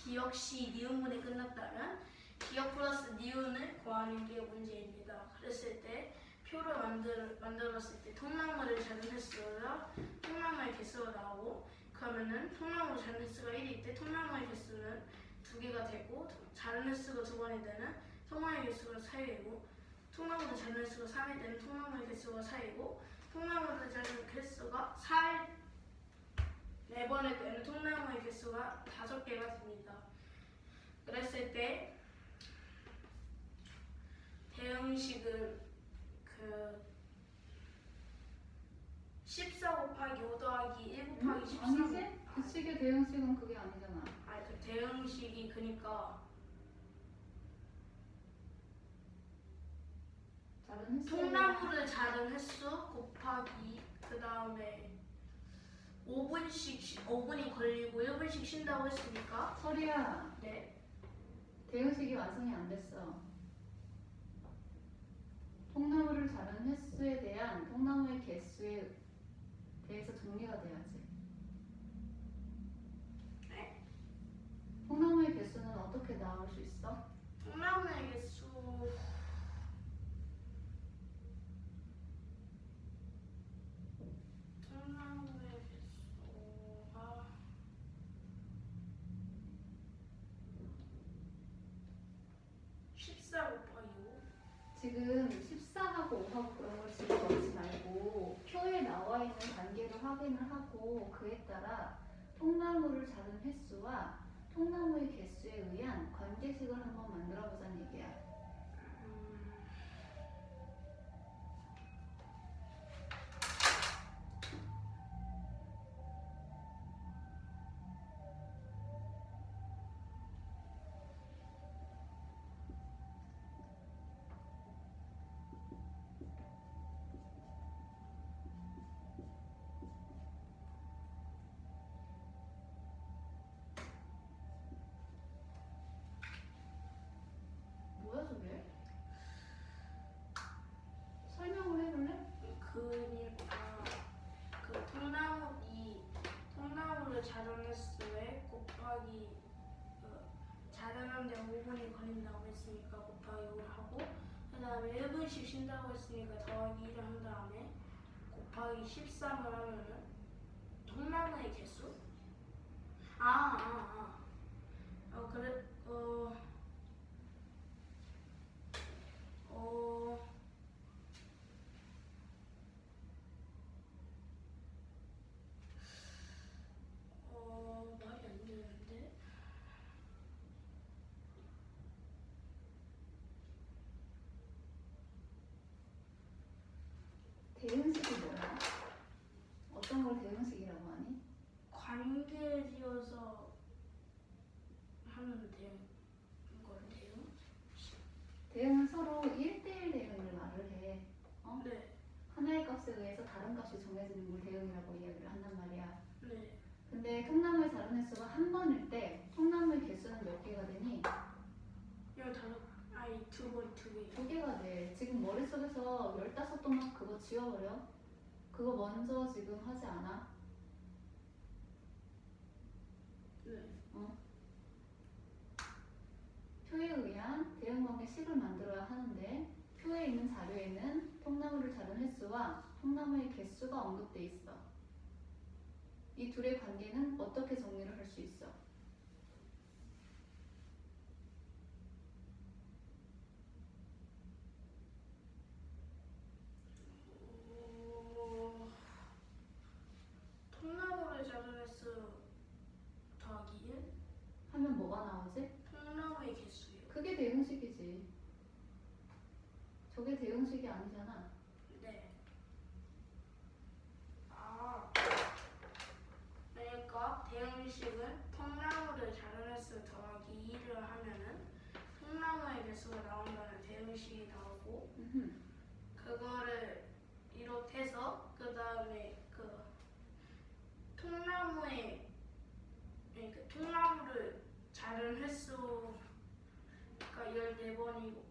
기역 시 니은문이 끝났다면 기역 플러스 니은을 구하는 게 문제입니다. 그랬을 때 표를 만들었을 때 통나무를 자른 횟수가 통나무의 개수가 나오고, 그러면은 통나무 자른 횟수가 1일 때 통나무의 개수는 2개가 되고, 자른 횟수가 2번이 되는 통나무의 개수가 4이고, 통나무를 자른 횟수가 3일 때는 통나무의 개수가 4이고, 통나무를 자른 횟수가 4번일 때는 통나무의 개수가 5개가 됩니다. 그랬을 때 대응식은 14 곱하기 5 더하기 1 곱하기 13. 아니지? 그 식의 대응식은 그게 아니잖아. 아니, 그 대응식이 그니까 자른 횟수. 통나무를 자른 횟수 곱하기 그 다음에 5분이 걸리고 1분씩 쉰다고 했으니까. 설이야. 네. 대응식이 완성이 안 됐어. 통나무를 자른 횟수에 대한 통나무의 개수에 대해서 정리가 돼야지. 네. 통나무의 개수는 어떻게 나올 수 있어? 통나무의 개수 통나무의 개수가 14 곱하기 5. 지금 14하고 5하고 그런 걸 지금 넣지 말고 표에 나와 있는 관계를 확인을 하고 그에 따라 통나무를 자른 횟수와 통나무의 개수에 의한 관계식을 한번 만들어 보자는 얘기야. 뭐야 저게? 설명을 해볼래? 그니까 그 통나무를 자른 횟수에 곱하기 자르는데 5분이 걸린다고 했으니까 곱하기 5를 하고, 그 다음에 1분씩 쉰다고 했으니까 더하기 1을 한 다음에 곱하기 13을 하면은 통나무의 개수? 그래, 말이 안 되는데? 대응식이 뭐야? 어떤 걸 대응식이라고 하니? 관계지어서 하면 돼요. 이걸 돼요? 대응은 서로 1대1 대응을 말을 해. 어? 네. 하나의 값에 의해서 다른 값이 정해지는 걸 대응이라고 이야기를 한단 말이야. 네. 근데 통나무의 자른 횟수가 한 번일 때 통나무의 개수는 몇 개가 되니? 2개. 2개가 돼. 지금 머릿속에서 15동막 그거 지워버려. 그거 먼저 지금 하지 않아? 네. 표에 의한 대응관계식을 만들어야 하는데 표에 있는 자료에는 통나무를 자른 횟수와 통나무의 개수가 언급돼 있어. 이 둘의 관계는 어떻게 정리를 할 수 있어? 통나무를 자른 횟수 더하기 1? 하면 뭐가 나오지? 통나무의 개수요. 그게 대응식이지. 저게 대응식이 아니잖아. 네. 그러니까 대응식은 통나무를 자른 횟수 더하기 2를 하면은 통나무의 개수가 나온다는 대응식이 나오고, 그거를 비롯해서 그 다음에 통나무를 자른 횟수가 14번이고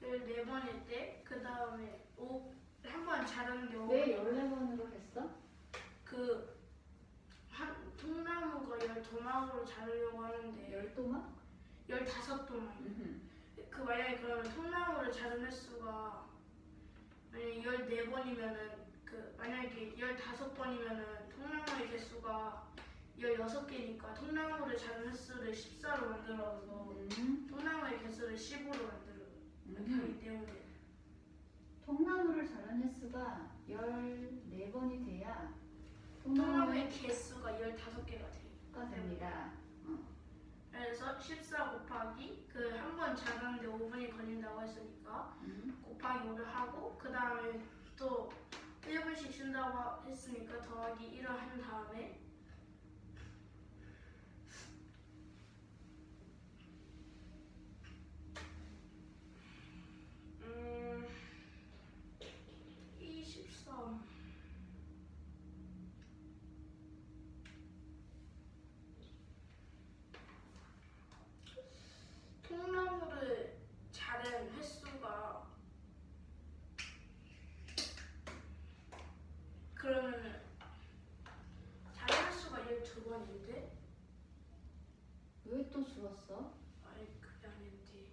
14번일 때 그 다음에 한 번 자른 경우 왜 14번으로 했어? 12마구로 자르려고 하는데 열도막? 15도막. 음흠. 그 만약에 그러면 통나무를 자른 횟수가 만약에 14번이면은 그 만약에 15번이면은 통나무의 개수가 16개니까 통나무를 자른 횟수를 14로 만들어서 통나무의 개수를 15로 하기 때문에 통나무를 자른 횟수가 14번이 돼야 통나무의 개수가 15개가 됩니다. 그래서 14 곱하기 그 한 번 자르는데 5분이 걸린다고 했으니까 곱하기 5를 하고 그 다음에 또 1분씩 쉰다고 했으니까 더하기 1을 한 다음에 음 23 통나무를 자른 횟수가 그러면 자른 횟수가 12번인데 왜 또 줄었어? 아니 그게 아닌데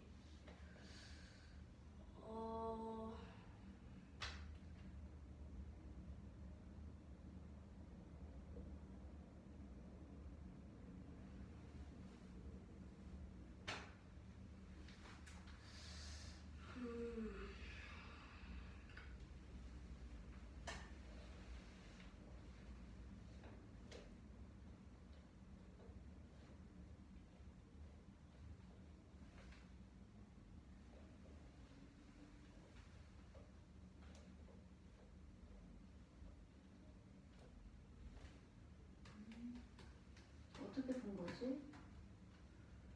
어떻게 푼 거지?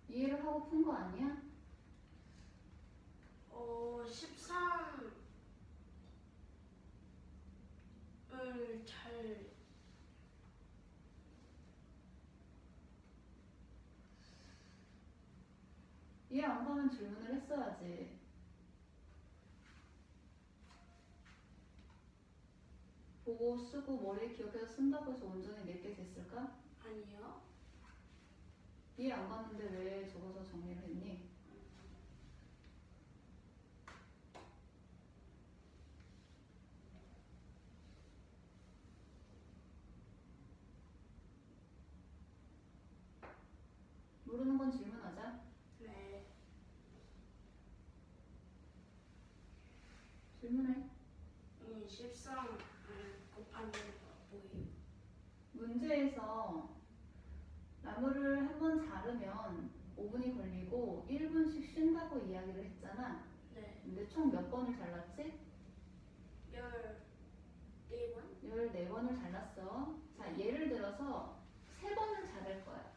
이해를 하고 푼 거 아니야? 13을 잘 이해 안 가면 질문을 했어야지. 보고 쓰고 머리에 기억해서 쓴다고 해서 온전히 내게 됐을까? 아니요. 이해 안 가는데 왜 적어서 정리를 했니? 모르는 건 질문하자. 네. 질문해. 13을 곱하는 거 뭐예요? 문제에서 나무를 한 번 자르면 5분이 걸리고 1분씩 쉰다고 이야기를 했잖아. 네. 근데 총 몇 번을 잘랐지? 14번? 14번을 잘랐어. 자, 예를 들어서 3번을 자를 거야.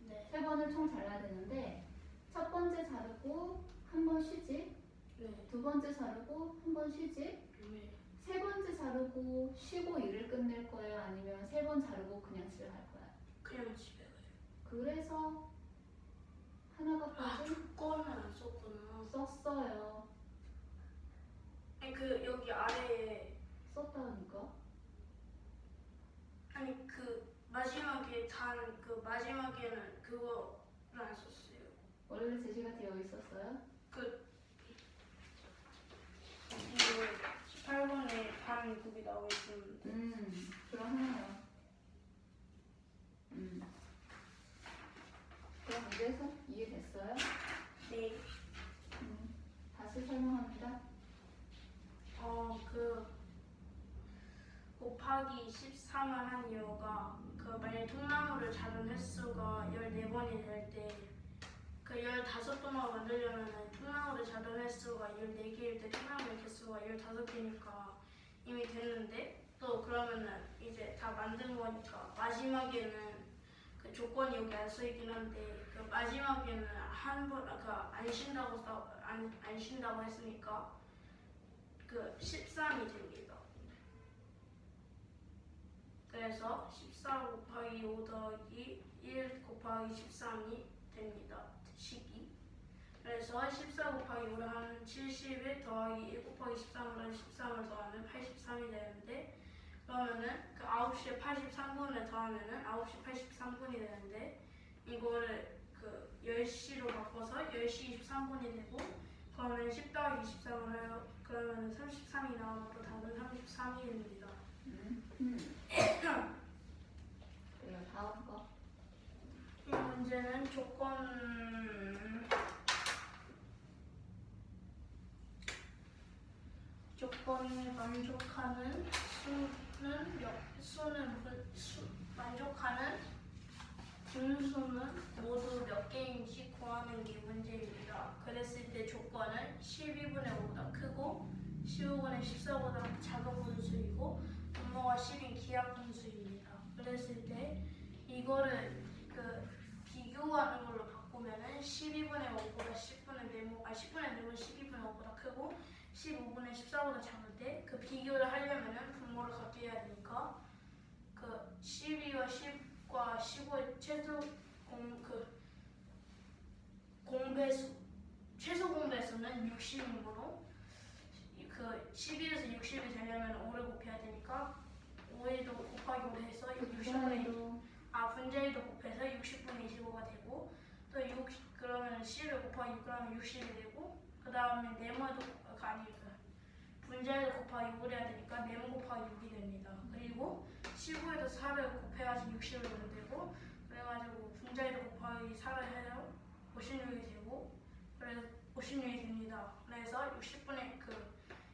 네. 3번을 총 잘라야 되는데 첫 번째 자르고 한 번 쉬지. 네. 두 번째 자르고 한 번 쉬지. 네. 세 번째 자르고 쉬고 일을 끝낼 거야? 아니면 3번 자르고 그냥 집에 갈 거야? 그냥 집에 가요. 그래서 하나가 빠진 조건을 안 썼구나. 썼어요. 아니 그 여기 아래에 썼다니까. 아니 그 마지막에 단 그 마지막에는 그거를 안 썼어요. 원래 제시가 되어 있었어요? 그 이거 18번에 반 곱이 나와 있었는데. 그럼 하나요. 그럼 문제에서 이해됐어요? 네. 다시 설명합니다. 그 곱하기 13을 한 이유가 그 만약에 통나무를 자른 횟수가 14번이 될 때 그 15도막을 만들려면 통나무를 자른 횟수가 14개일 때 통나무의 개수가 15개니까 이미 됐는데 또 그러면은 이제 다 만든 거니까 마지막에는 그 조건이 여기 안 써있긴 한데 그 마지막에는 한 번 안 쉰다고 했으니까 그 13이 됩니다. 그래서 14 곱하기 5 더하기 1 곱하기 13이 됩니다. 식이. 그래서 14 곱하기 5를 하면 71 더하기 1 곱하기 13을 하면 13을 더하면 83이 되는데 그러면은 그 9시에 83분을 더하면은 9시 83분이 되는데 이거를 그 10시로 바꿔서 10시 23분이 되고 그러면 10 더하기 23을 해요. 그러면 33이 나오므로 답은 33입니다. 그리고 다음 거. 이 문제는 조건에 만족하는 만족하는 분수는 모두 몇 개인지 구하는 게 문제입니다. 그랬을 때 조건은 12분의 5보다 크고 15분의 14보다 작은 분수이고 분모가 10인 기하 분수입니다. 그랬을 때 이거를 그 비교하는 걸로 바꾸면은 12분의 5보다 10분의 4분 12분의 5보다 크고 15분의 14보다 작을 때 그 비교를 하려면은 분모를 같게 해야 되니까 그 12와 10과 15의 최소 공배수는 60이므로 그 11에서 60이 되려면 5를 곱해야 되니까 5에도 곱하기 5 해서 60분의 분자에도 곱해서 60분의 25가 되고 또 60, 그러면 10을 곱하기 6 그러면 60이 되고 그 다음에 네모에도 분자에도 곱하기 6을 해야 되니까 네모 곱하기 6이 됩니다. 그리고 15에도 4를 곱해야지 60을 넣으면 되고 그래가지고 분자에도 곱하기 4를 해요. 56이 되고 그래서 56이 됩니다. 그래서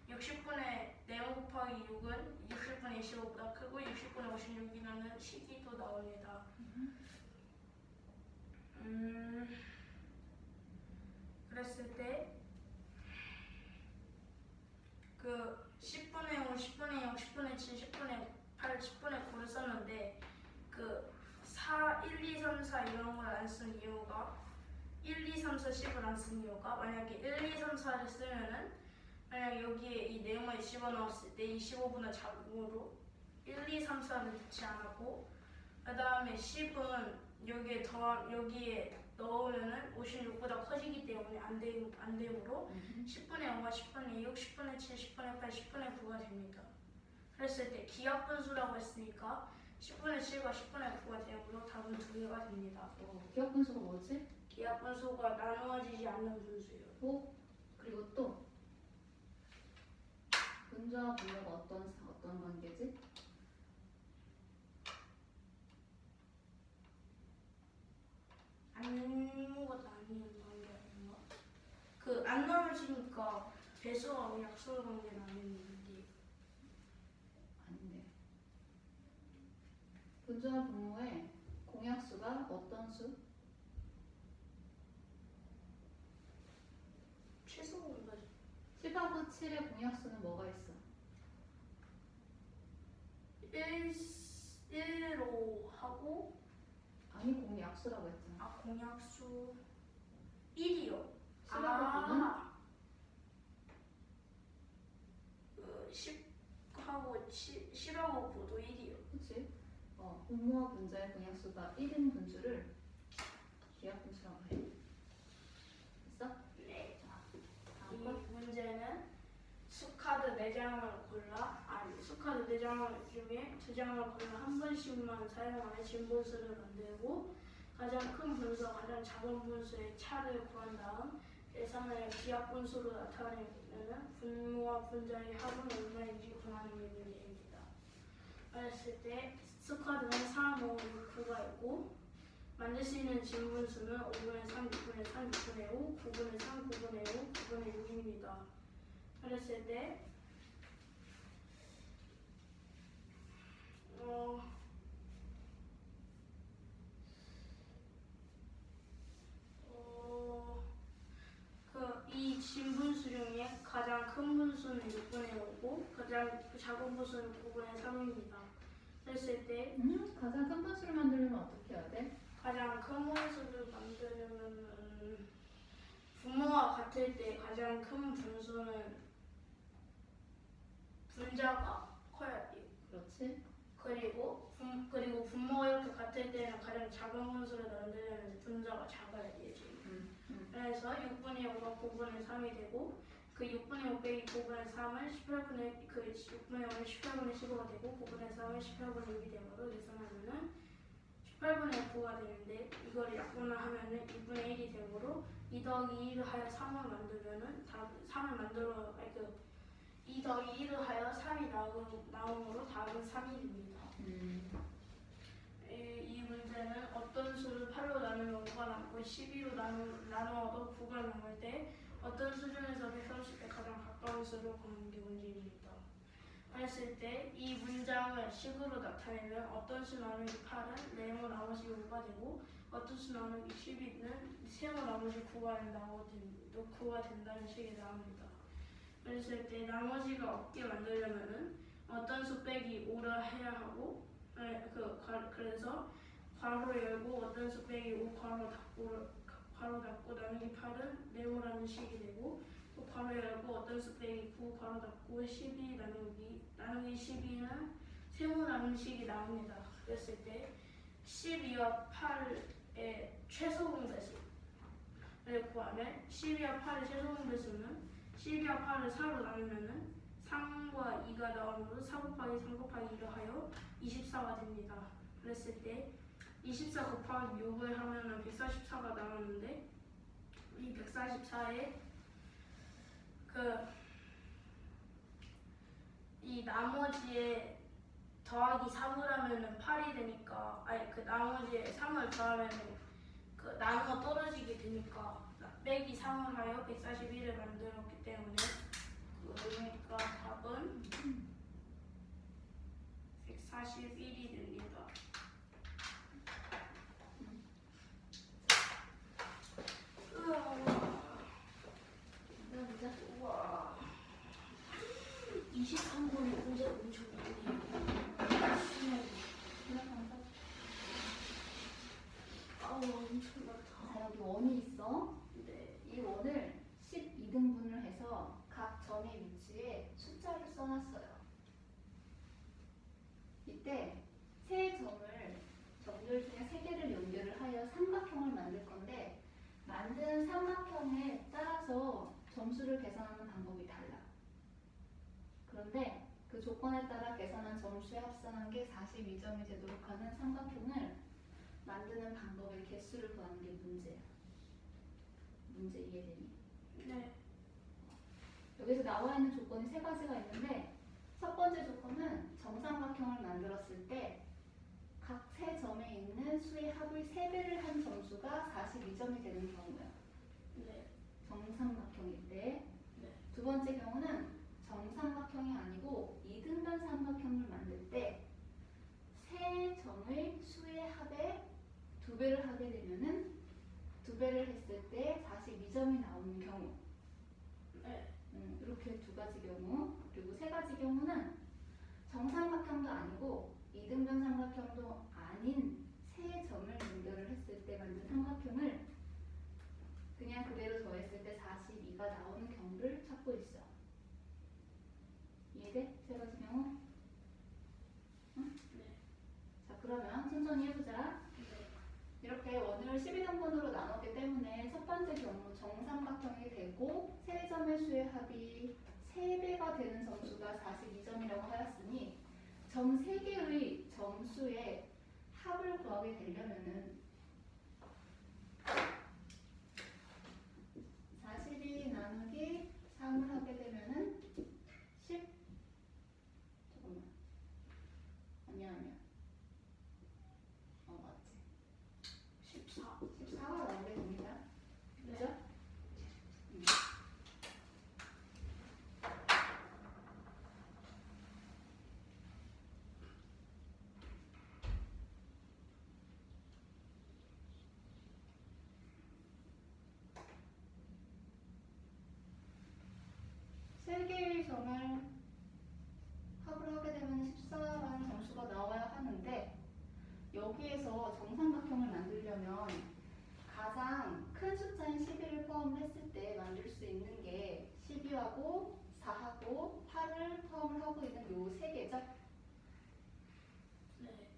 60분의 네모 곱하기 6은 60분의 25보다 크고 60분의 56이라는 식이 또 나옵니다. 그랬을 때 그 10분의 5, 10분의 0, 10분의 7, 10분의 8, 10분의 9를 썼는데 그 4, 1, 2, 3, 4 이런 걸 안 쓴 이유가 1, 2, 3, 4, 10을 안 쓴 이유가 만약에 1, 2, 3, 4를 쓰면은 만약 여기에 이 네모에 집어넣었을 때 이 15분의 작으로 1, 2, 3, 4를 넣지 않았고 그 다음에 10은 여기에 넣으면은 56보다 커지기 때문에 안 되므로 10분의 0과 10분의 6, 10분의 7, 10분의 8, 10분의 9가 됩니다. 그랬을 때 기하분수라고 했으니까 10분의 7과 10분의 9가 되므로 답은 2개가 됩니다. 기하분수가 뭐지? 기하분수가 나누어지지 않는 분수예요. 그리고 또 분자와 분모가 어떤 관계지? 아무것도 아니는 관계 아닌가? 그 안 나눠지니까 배수와 약수의 관계는 아니는데 아닌데. 분자와 분모의 공약수가 어떤 수? 최소 공배수 10하고 7의 공약수는 뭐가 있어? 1로 하고 아니 공약수라고 했잖아. 공약수 1이요. 10하고 9는? 10하고 9도 1이요. 그치? 분모와 분자의 공약수가 1인 분수를 기하분수라고 해. 됐어? 네. 다음 이 거. 문제는 수카드 4장을 수카드 4장 중에 2장을 골라 한 번씩만 사용하여 진분수를 만들고 가장 큰 분수와 가장 작은 분수의 차를 구한 다음 계산하여 기하분수로 나타내는 분모와 분자의 합은 얼마인지 구하는 게 문제입니다. 그랬을 때 수카드는 3, 5, 6, 9가 있고 만들 수 있는 진분수는 5분의 3, 6분의 3, 6분의 5, 9분의 3, 9분의 5, 9분의 6입니다. 그랬을 때 이 진분수 중에 가장 큰 분수는 6분의 5고 가장 작은 분수는 9분의 3입니다. 그랬을 때 가장 큰 분수를 만들려면 어떻게 해야 돼? 가장 큰 분수를 만들려면 분모가 같을 때 가장 큰 분수는 분자가 커야 돼요. 그렇지? 그리고 분모가 이렇게 같을 때는 가장 작은 분수를 만들려면 분자가 작아야 되지. 그래서 6분의 5가 9분의 3이 되고 그 6분의 5 빼기 9분의 3은 18분의 그 6분의 5는 18분의 15가 되고 9분의 3은 18분의 6이 되므로 계산하면은 18분의 9가 되는데 이걸 약분하면은 2분의 1이 되므로 2 더하기 1을 하여 3을 만들면은 답 3을 만들어 아니 그 2 더하기 1을 하여 3이 나오므로 답은 3이 됩니다. 이 문제는 어떤 수를 8로 나누면 5가 남고 12로 나누어도 9가 남을 때 어떤 수준에서 130에 가장 가까운 수를 구하는 게 문제입니다. 했을 때 이 문장을 식으로 나타내면 어떤 수 나누기 8은 네모 나머지 5가 되고 어떤 수 나누기 12는 세모 나머지 9가 된다는 식이 나옵니다. 그랬을 때 나머지가 없게 만들려면은 어떤 수 빼기 5를 해야 하고 그래서 괄호 열고 어떤 수 빼기 5 괄호 닫고 나누기 8은 네모라는 식이 되고 또 괄호 열고 어떤 수 빼기 9 괄호 닫고 12 나누기 12는 세모라는 식이 나옵니다. 그랬을 때 12와 8의 최소 공배수를 구하면 12와 8의 최소 공배수는 12와 8을 4로 나누면은 3과 2가 나오므로 4 곱하기 3 곱하기 2를 하여 24가 됩니다. 그랬을 때 24 곱하기 6을 하면은 144가 나오는데 이 144에 이 나머지에 더하기 3을 하면은 8이 되니까 아니 그 나머지에 3을 더하면은 그 나누어 떨어지게 되니까 빼기 3을 하여 141을 만들었기 때문에 그러니까 답은 141이 됩니다. 우와 23번의 문제 엄청 많네요. 아우 엄청 많다. 자, 여기 원이 있어. 네. 이 원을 12등분을 해서 각 점의 위치에 숫자를 써놨어요. 이때 세 점들 중에 세 개를 연결을 하여 삼각형을 만들 건데 만든 삼각형에 따라서 점수를 계산하는 방법이 달라. 그런데 그 조건에 따라 계산한 점수에 합산한 게 42점이 되도록 하는 삼각형을 만드는 방법의 개수를 구하는 게 문제야. 문제 이해되니? 네. 여기서 나와 있는 조건이 세 가지가 있는데 첫 번째 조건은 정삼각형을 만들었을 때 각 세 점에 있는 수의 합을 3배를 한 점수가 42점이 되는 경우야. 네. 정삼각형일 때. 네. 두 번째 경우는 정삼각형이 아니고 이등변 삼각형을 만들 때 세 점의 수의 합에 2배를 하게 되면은 2배를 했을 때 42점이 나오는 경우. 네. 이렇게 두 가지 경우. 그리고 세 가지 경우는 정삼각형도 아니고 이등변 삼각형도 아닌 세 점을 연결을 했을 때 만든 삼각형을 그냥 그대로 더했을 때 42가 나오는 경우를 찾고 있어. 이해돼? 세 가지 경우? 응? 네. 자, 그러면 천천히 해보자. 이렇게 원을 12등분으로 나눴기 때문에 첫 번째 경우 정삼각형이 되고 세 점의 수의 합이 3배가 되는 점수가 42점이라고 하였으니 점 3개의 점수의 합을 구하게 되려면은 42 나누기 3을 하게 되면은 10 잠깐만 아니야 맞지 14가 나오게 됩니다. 그죠? 세 개의 점을 합을 하게 되면 14라는 점수가 나와야 하는데 여기에서 정삼각형을 만들려면 가장 큰 숫자인 12를 포함했을 때 만들 수 있는 게 12하고 4하고 8을 포함을 하고 있는 요 세 개죠? 네.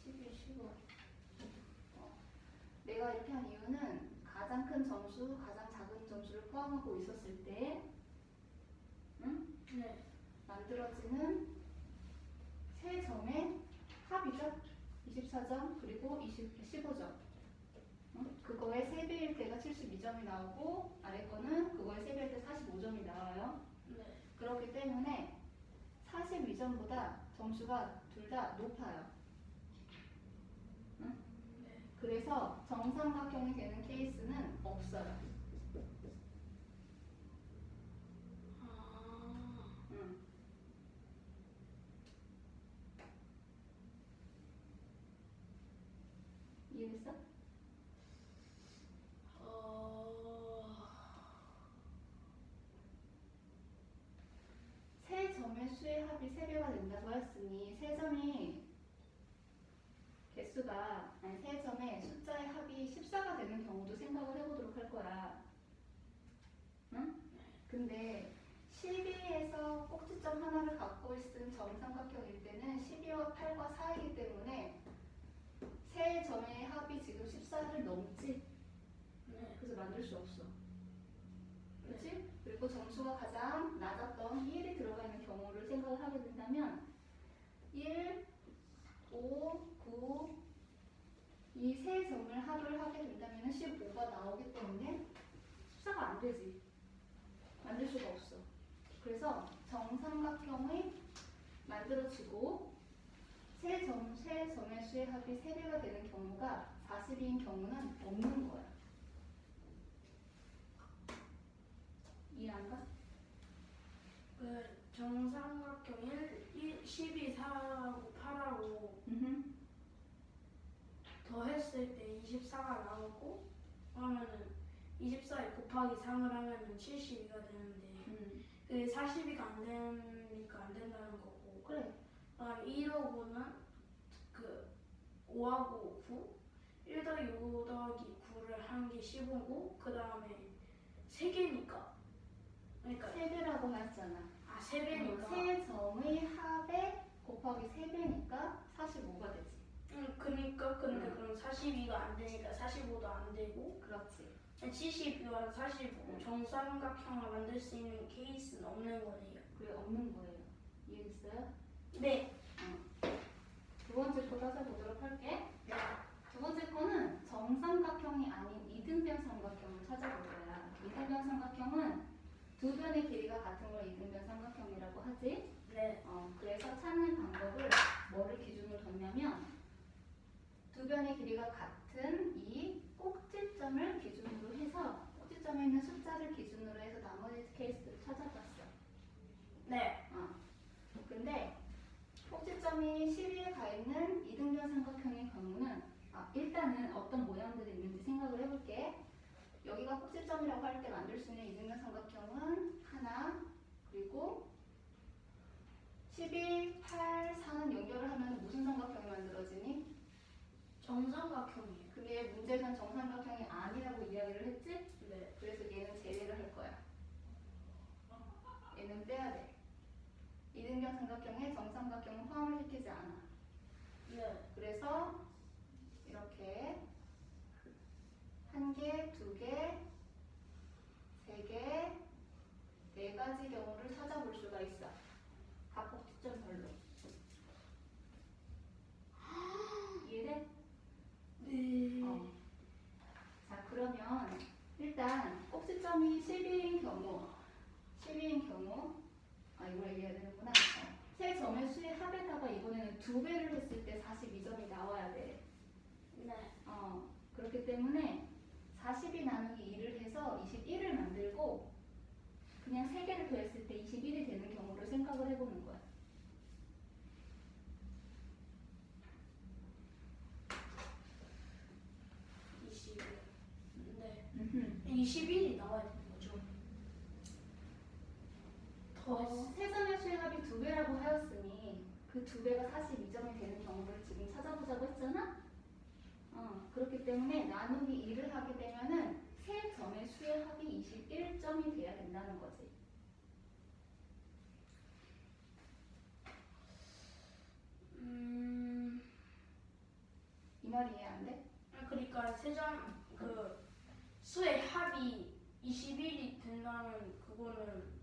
12, 15 이렇게 한 이유는 가장 큰 점수, 가장 작은 점수를 포함하고 있었을 때 네. 만들어지는 세 점의 합이죠. 24점 그리고 15점. 그거의 3배일 때가 72점이 나오고 아래 거는 그거의 3배일 때 45점이 나와요. 네. 그렇기 때문에 42점보다 점수가 둘 다 높아요. 응? 네. 그래서 정삼각형이 되는 케이스는 없어요. 아. 응. 이해됐어? 세 점의 수의 합이 3배가 된다고 했으니 세 점이 개수가 아니 세 점의 숫자의 합이 14가 되는 경우도 생각을 해보도록 할 거야. 응? 근데 12에서 꼭지점 하나를 갖고 있은 정삼각형일 때는 12와 8과 4이기 때문에 세 점의 합이 지금 14를 넘지. 네. 그래서 만들 수 없어. 그렇지? 그리고 점수가 가장 낮았던 1이 들어가 있는 경우를 생각을 하게 된다면 1, 5, 9 이 세 점을 합을 하게 된다면 15가 나오기 때문에 14가 안 되지. 만들 수가 없어. 그래서 정삼각형이 만들어지고 세 점의 수의 합이 3배가 되는 경우가 40인 경우는 없는 거야. 이해 안 가? 그 정삼각형 12, 4하고 8하고 더했을 때 24가 나오고 그러면은 24에 곱하기 3을 하면은 72가 되는데 그게 40이가 안 되니까 안 된다는 거고 그래. 그다음 1하고는 그 5하고 9 1 더하기 5 더하기 9를 하는 게 15고 그 다음에 3개니까 그러니까 3배라고 했잖아. 아 3배니까 세 점의 합에 곱하기 3배니까 45가 되지. 그러니까 근데 그럼 42가 안 되니까 45도 안 되고 그렇지. 72와 45 정삼각형을 만들 수 있는 케이스는 없는 거네요. 그게 없는 거예요. 이해됐어요? 네. 두 번째 거 찾아보도록 할게. 두 번째 거는 정삼각형이 아닌 이등변 삼각형을 찾아볼 거야. 이등변 삼각형은 두 변의 길이가 같은 걸 이등변 삼각형이라고 하지. 네. 그래서 찾는 방법을 뭐를 기준으로 뒀냐면 두 변의 길이가 같은 이 꼭지점을 기준으로 해서 꼭지점에 있는 숫자를 기준으로 해서 나머지 케이스를 찾아봤어. 네. 근데 꼭지점이 12에 가 있는 이등변 삼각형의 경우는 일단은 어떤 모양들이 있는지 생각을 해볼게. 여기가 꼭지점이라고 할 때 만들 수 있는 이등변 삼각형은 하나, 그리고 12, 8, 4는 연결을 하면 무슨 삼각형이 만들어지니? 정삼각형이에요. 근데 문제는 정삼각형이 아니라고 이야기를 했지? 네. 그래서 얘는 제외를 할 거야. 얘는 빼야 돼. 이등변 삼각형에 정삼각형은 포함을 시키지 않아. 네. 그래서 이렇게 한 개, 두 개, 세 개, 네 가지 경우를 찾아볼 수가 있어. 각 꼭지점별로. 이해돼? 네. 자, 그러면 일단 꼭지점이 12인 경우, 이걸 얘기해야 되는구나. 세 점의 수의 합에다가 이번에는 2배를 했을 때 42점이 나와야 돼. 네. 그렇기 때문에 42 나누기 2를 해서 21을 만들고 그냥 3개를 더했을 때 21이 되는 경우를 생각을 해보는 거야. 네. 21이 나와야 되는 거죠. 세 점의 수의 합이 2배라고 하였으니 그 2배가 42점이 되는 경우를 지금 찾아보자고 했잖아? 그렇기 때문에 나누기 2를 하게 되면은 세 점의 수의 합이 21점이 돼야 된다는 거지. 이 말이 이해 안 돼? 그러니까 그 수의 합이 21이 된다는 그거는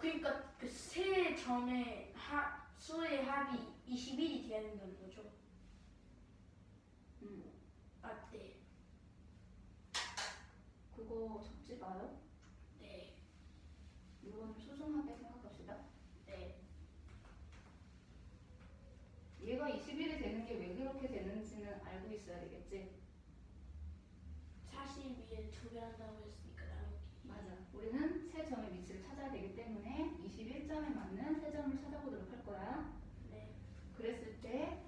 그러니까 그 세 점의 수의 합이 21이 돼야 된다는 거죠. 맞대. 그거 적지 마요. 네. 이거는 소중하게 생각합시다. 네. 얘가 21이 되는 게 왜 그렇게 되는지는 알고 있어야 되겠지. 40위에 2배 한다고 했으니까 나누기. 맞아. 우리는 세 점의 위치를 찾아야 되기 때문에 21점에 맞는 세 점을 찾아보도록 할 거야. 네. 그랬을 때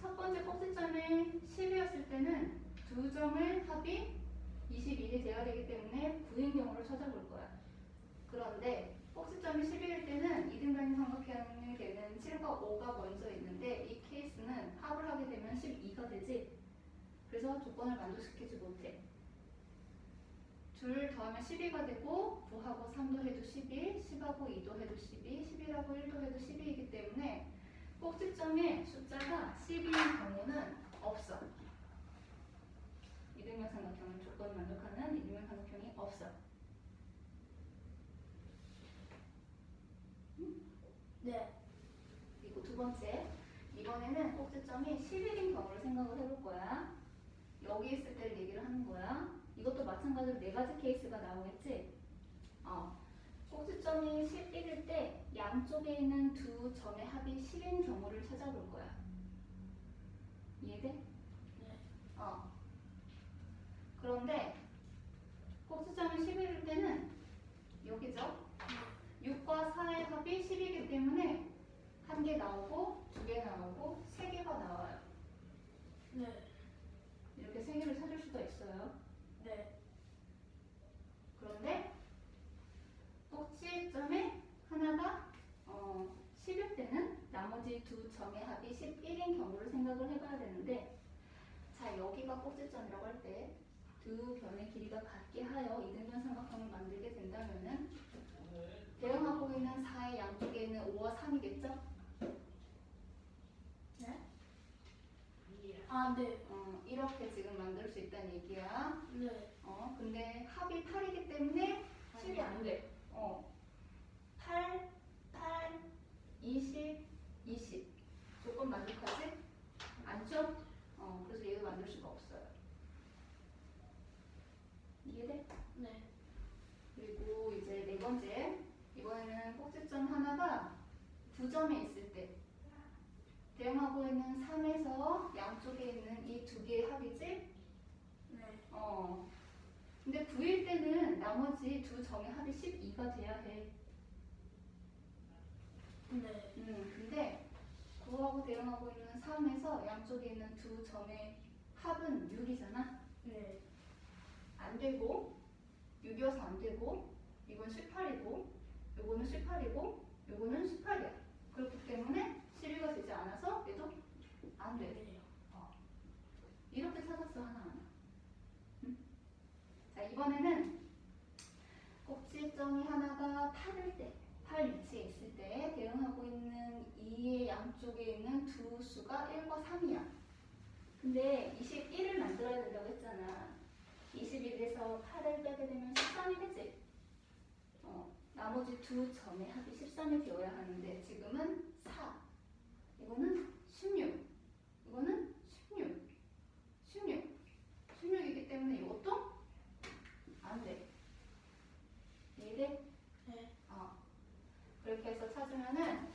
첫 번째 꼭지점이 10이었을 때는 두 점을 합이 21이 되어야 되기 때문에 9인 경우를 찾아볼 거야. 그런데 꼭지점이 11일 때는 이등변이 삼각형이 되는 7과 5가 먼저 있는데 이 케이스는 합을 하게 되면 12가 되지. 그래서 조건을 만족시키지 못해. 둘 더하면 12가 되고 9하고 3도 해도 11, 10하고 2도 해도 12, 11하고 1도 해도 12이기 때문에 꼭지점의 숫자가 10인 경우는 없어. 이등변 삼각형은 조건을 만족하는 이등변 삼각형이 없어. 네. 그리고 두 번째, 이번에는 꼭지점이 11인 경우를 생각을 해볼 거야. 여기 있을 때를 얘기를 하는 거야. 이것도 마찬가지로 네 가지 케이스가 나오겠지? 꼭지점이 11일 때 양쪽에 있는 두 점의 합이 10인 경우를 찾아볼 거야. 이해돼? 네. 그런데 꼭지점이 11일 때는 여기죠? 6과 4의 합이 10이기 때문에 한 개 나오고 두 개 나오고 세 개가 나와요. 네. 이렇게 세 개를 찾을 수가 있어요. 네. 그런데 꼭지점에 하나가 10일 때는 나머지 두 점의 합이 11인 경우를 생각을 해봐야 되는데, 자, 여기가 꼭지점이라고 할 때 두 변의 길이가 같게 하여 이등변 삼각형을 만들게 된다면은 대응하고 있는 4의 양쪽에 있는 5와 3이겠죠? 네? 아, 네. 이렇게 지금 만들 수 있다는 얘기야. 네. 근데 합이 8이기 때문에 10이 안 돼. 8, 20, 20. 조건 만족하지? 안죠? 그래서 얘도 만들 수가 없어요. 이해돼? 네. 그리고 이제 네 번째. 이번에는 꼭지점 하나가 9점에 있을 때 대응하고 있는 3에서 양쪽에 있는 이 두 개의 합이지? 네. 근데 9일 때는 나머지 두 점의 합이 12가 돼야 해. 네. 근데 9하고 대응하고 있는 3에서 양쪽에 있는 두 점의 합은 6이잖아? 네. 안 되고, 6이어서 안 되고, 이건 18이고, 요거는 18이고, 요거는 18이야. 그렇기 때문에 12가 되지 않아서 얘도 안 돼. 네. 이렇게 찾았어, 하나하나. 자, 이번에는 꼭지점이 하나가 8일 때, 8 위치에 있을 때 대응하고 있는 2의 양쪽에 있는 두 수가 1과 3이야. 근데 21을 만들어야 된다고 했잖아. 21에서 8을 빼게 되면 13이 되지? 나머지 두 점의 합이 13이 되어야 하는데 지금은 4. 이거는 16. 이거는 16. 16이기 때문에 이것도 안 돼. 이해돼? 네. 그렇게 해서 찾으면은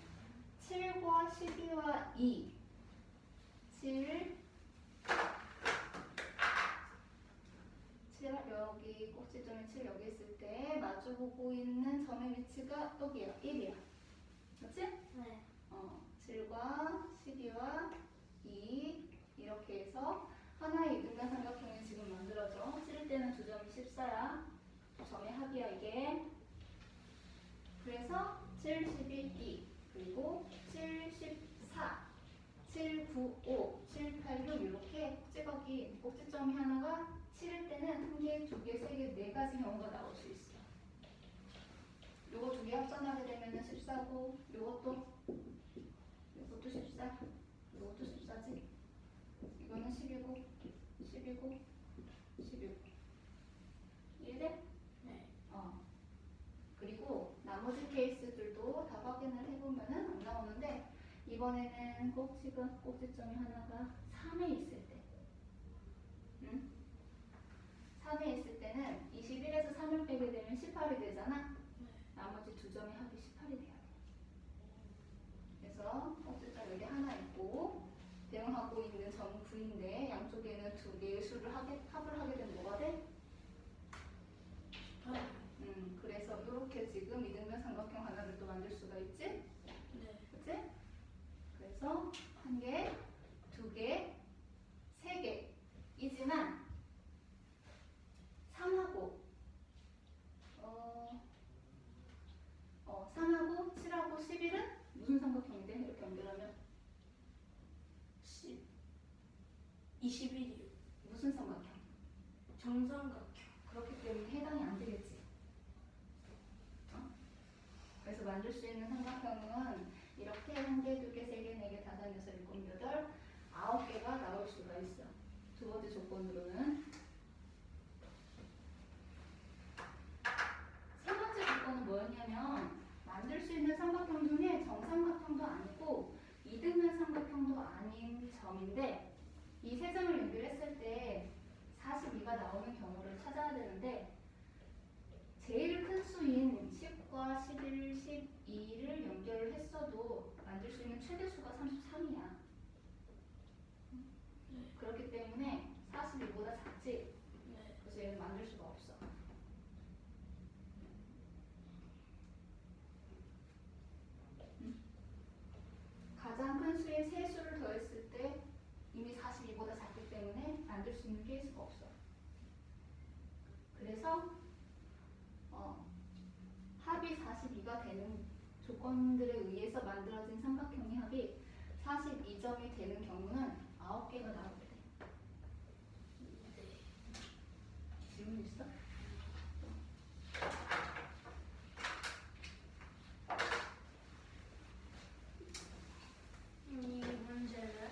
7과 12와 2. 7, 여기 꼭지점이 7 여기 있을 때 마주보고 있는 점의 위치가 여기야. 1이야. 맞지? 네. 7과 12와 2 이렇게 해서 하나의 이등변 삼각형이 지금 만들어져. 찌를 때는 두 점이 14야. 두 점의 합이야 이게. 그래서 7, 11, 2 그리고 7, 14, 7, 9, 5, 7, 8, 6 이렇게 꼭지각이 꼭지점이 하나가 7일 때는 한 개, 두 개, 세 개, 네 가지 경우가 나올 수 있어. 요거 두 개 합산하게 되면은 14고 요것도 14, 요것도 14지. 나머지 케이스들도 다 확인을 해보면은 안 나오는데 이번에는 꼭지점이 하나가 3에 있을 때 3에 있을 때는 21에서 3을 빼게 되면 18이 되잖아. 나머지 두 점의 합이 18이 돼야 돼. 그래서 꼭지점 여기 하나 있고 대응하고 있는 점 9인데 양쪽에는 두 개의 수를 합을 하게 되면 뭐가 돼? 그래서 이렇게 지금 이등변 삼각형 하나를 또 만들 수가 있지? 네. 그치? 그래서 한 개, 두 개, 세 개이지만 3하고 3하고 7하고 11은 무슨 삼각형이 돼? 이렇게 연결하면 21이요. 무슨 삼각형? 정삼각형. 그렇기 때문에 해당이 안 되겠지. 그래서 만들 수 있는 삼각형은 이렇게 한 개, 두 개, 세 개, 네 개, 다섯, 여섯, 일곱, 여덟, 9개가 나올 수가 있어. 두 번째 조건으로는 세 번째 조건은 뭐였냐면 만들 수 있는 삼각형 중에 정삼각형도 아니고 이등변 삼각형도 아닌 점인데 이 세 점을 연결했을 때 42가 나오는 경우를 찾아야 되는데 제일 큰 수인 10과 11, 12를 연결을 했어도 만들 수 있는 최대 수가 33이야. 그렇기 때문에 42보다 작지? 네. 그래서 얘는 만들 수가 없어. 가장 큰 수의 세 수를 더했을 때 이미 42보다 작기 때문에 만들 수 있는 케이스가 없어. 그래서 합이 42가 되는 조건들에 의해서 만들어진 삼각형의 합이 42점이 되는 경우는 9개가 나오게 돼. 질문 있어? 이 문제는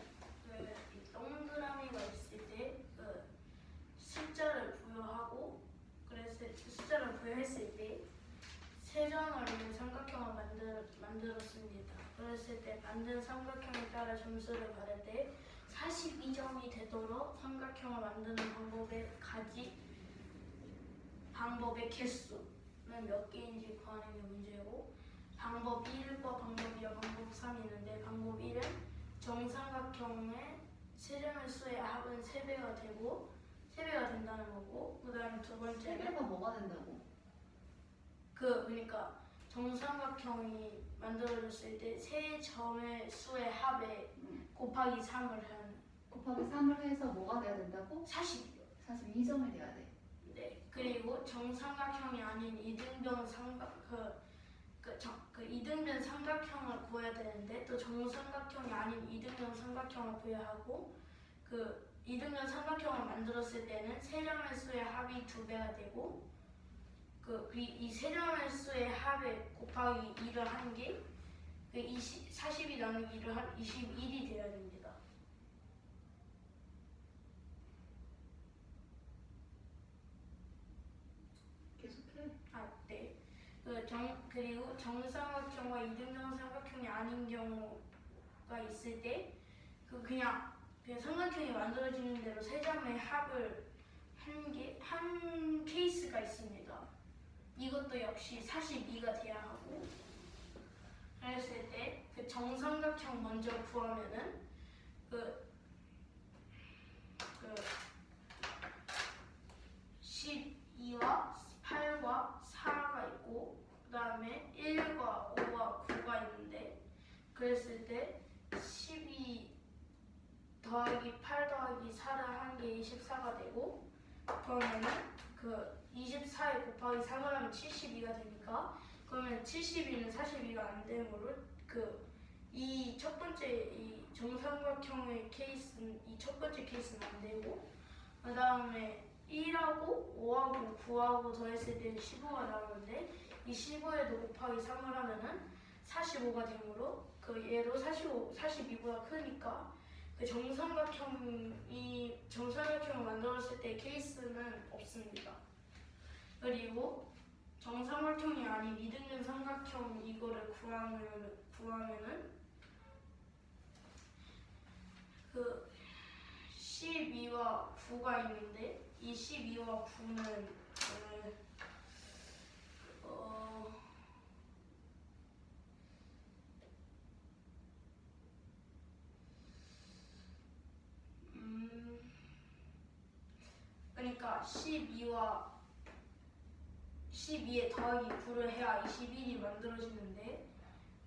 이 동그라미가 있을 때 숫자를 부여하고 숫자를 부여했을 때 세 점을 있는 삼각형을 만들었습니다. 그랬을 때 만든 삼각형에 따라 점수를 받을 때 42점이 되도록 삼각형을 만드는 방법의 개수는 몇 개인지 구하는 게 문제고, 방법 1과 방법 2와 방법 3이 있는데 방법 1은 정삼각형의 세점의 수의 합은 3배가 된다는 거고, 그 다음에 두 번째는 3개가 뭐가 된다고? 그러니까 정삼각형이 만들어졌을 때 세 점의 수의 합에 곱하기 3을 하는 곱하기 3을 해서 뭐가 돼야 된다고? 42요. 42점이 돼야 돼. 네. 그리고 정삼각형이 아닌 이등변 이등변 삼각형을 구해야 되는데 또 정삼각형이 아닌 이등변 삼각형을 구해야 하고, 그 이등변 삼각형을 만들었을 때는 세 점의 수의 합이 2배가 되고, 이 세 점의 수의 합에 곱하기 2를 하는 게 40이 나누기 2를 한 21이 되어야 됩니다. 계속해. 네. 그리고 정삼각형과 이등변 삼각형이 아닌 경우가 있을 때 그냥 삼각형이 만들어지는 대로 세 점의 합을 한 케이스가 있습니다. 이것도 역시 42가 돼야 하고, 그랬을 때 그 정삼각형 먼저 구하면은 12와 8과 4가 있고, 그 다음에 1과 5와 9가 있는데, 그랬을 때 12 더하기 8 더하기 4를 한 게 24가 되고, 그러면은 24에 곱하기 3을 하면 72가 되니까, 그러면 72는 42가 안 되므로 이 첫 번째 이 정삼각형의 케이스는 이 첫 번째 케이스는 안 되고, 그 다음에 1하고 5하고 9하고 더했을 때는 15가 나오는데, 이 15에도 곱하기 3을 하면은 45가 되므로 얘도 42보다 크니까 정삼각형을 만들었을 때 케이스는 없습니다. 그리고 정삼각형이 아닌 이등변 삼각형 이거를 구하면은 그 12와 9가 있는데 이 12와 9는 그러니까 12에 더하기 9를 해야 21이 만들어지는데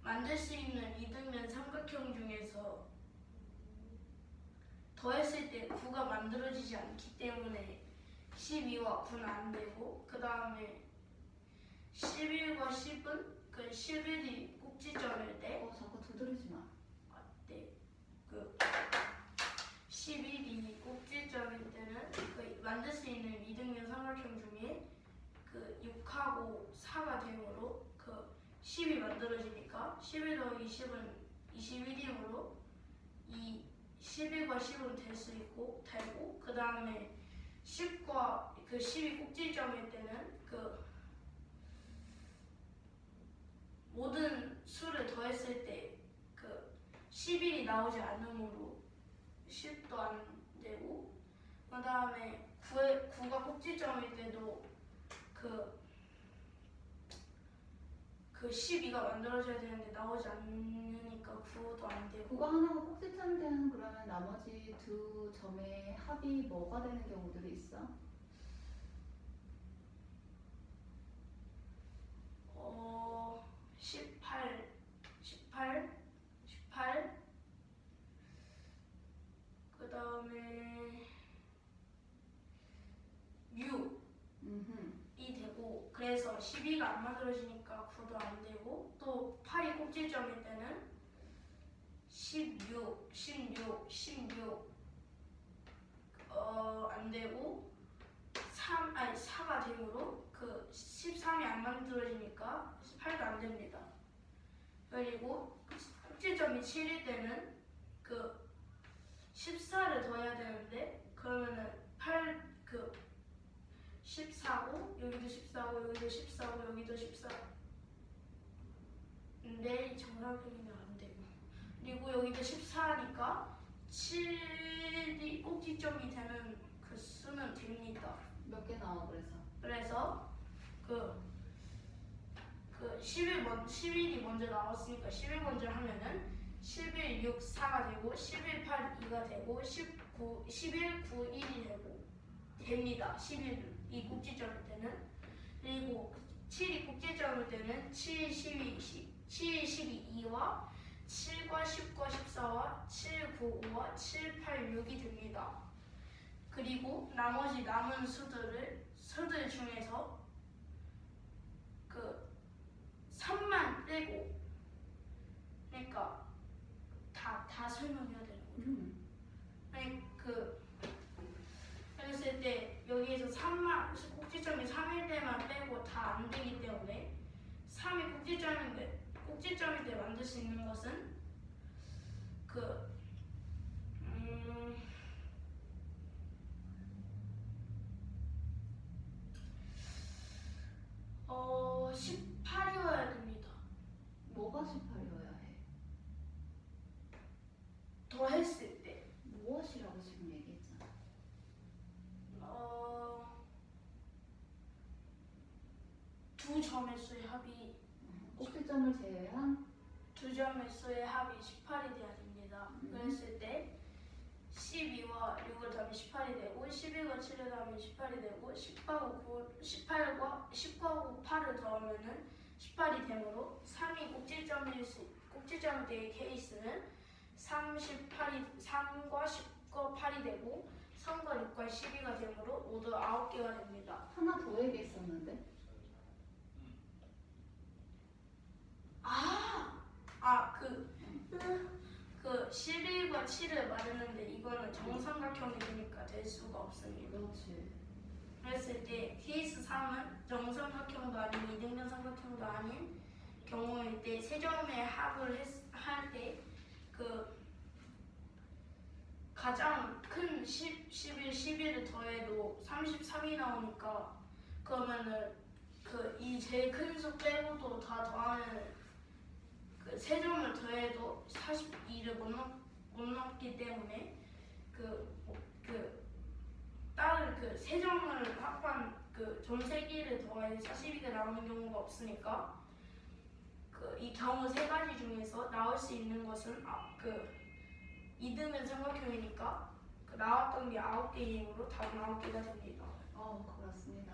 만들 수 있는 이등변 삼각형 중에서 더했을 때 9가 만들어지지 않기 때문에 12와 9는 안 되고 그 다음에 11과 10은 그 11이 꼭지점일 때 자꾸 두드리지 마. 네, 그 11이 꼭지점일 때는 그 만들 수 있는 이등변 삼각형 중에 그 6하고 4가 되므로 그 10이 만들어지니까 11 더하기 10은 21이므로 이 11과 10은 될 수 있고 되고 그 다음에 10과 그 10이 꼭지점일 때는 그 모든 수를 더했을 때 그 11이 나오지 않으므로 10도 안 되고 그 다음에 9가 꼭지점일 때도 그 12가 만들어져야 되는데 나오지 않으니까 9도 안 되고 9가 하나가 꼭지점이 되는 그러면 나머지 두 점의 합이 뭐가 되는 경우들이 있어? 18 그 다음에 6이 되고 그래서 12가 안 만들어지니까 9도 안 되고 또 8이 꼭지점일 때는 16 안 되고 4가 되므로 그 13이 안 만들어지니까 18도 안 됩니다. 그리고 꼭지점이 7일 때는 그 14를 더해야 되는데 그러면은 14고 여기도 14고 여기도 14고 여기도 14. 근데 정사각형이면 안 되고 그리고 여기도 14니까 7이 꼭지점이 되는 그 수는 됩니다. 몇 개 나와 그래서? 그래서 그 11이 먼저 나왔으니까 11 먼저 하면은 11, 6, 4가 되고 11, 8, 2가 되고 11, 9, 1이 되고 됩니다. 11이 꼭지점일 때는 그리고 7이 꼭지점일 때는 7, 12, 2와 7과 10과 14와 7, 9, 5와 7, 8, 6이 됩니다. 그리고 나머지 남은 수들 중에서 그 3만 빼고 그러니까 다 설명해야 되는 거죠. 아니 그랬을 때 여기에서 3만 꼭지점이 3일 때만 빼고 다 안 되기 때문에 3이 꼭지점일 때 만들 수 있는 것은 18이어야 됩니다. 뭐가 18이어야 해? 더 했을 때 무엇이라고 지금 얘기했잖아. 두 점의 수의 합이 꼭지점을 제외한 두 점의 수의 합이 18이 돼야 됩니다. 그랬을 때 12와 6을 더하면 18이 되고 11과 7을 더하면 18이 되고 10과 9 8을 더하면은 18이 되므로 3이 꼭지점일 때의 케이스는 3과 10과 8이 되고 3과 6과 12가 되므로 모두 9개가 됩니다. 하나 더 얘기했었는데? 그 11과 7을 말했는데 이거는 정삼각형이 되니까 될 수가 없습니다. 그렇지. 그랬을 때 케이스 3은 정삼각형도 아닌 이등변 삼각형도 아닌 경우일 때 세 점의 합을 할 때 그 가장 큰 11을 더해도 33이 나오니까 그러면은 그 이 이 제일 큰 수 빼고도 다 더하면 그 3점을 더해도 42를 못 넘기 때문에 그 다른 그 3점을 합한 그 점 3개를 더해 42가 나오는 경우가 없으니까 이 경우 3가지 중에서 나올 수 있는 것은 그 2등은 삼각형이니까 그 나왔던 게 9개이므로 답은 9개가 됩니다. 그렇습니다.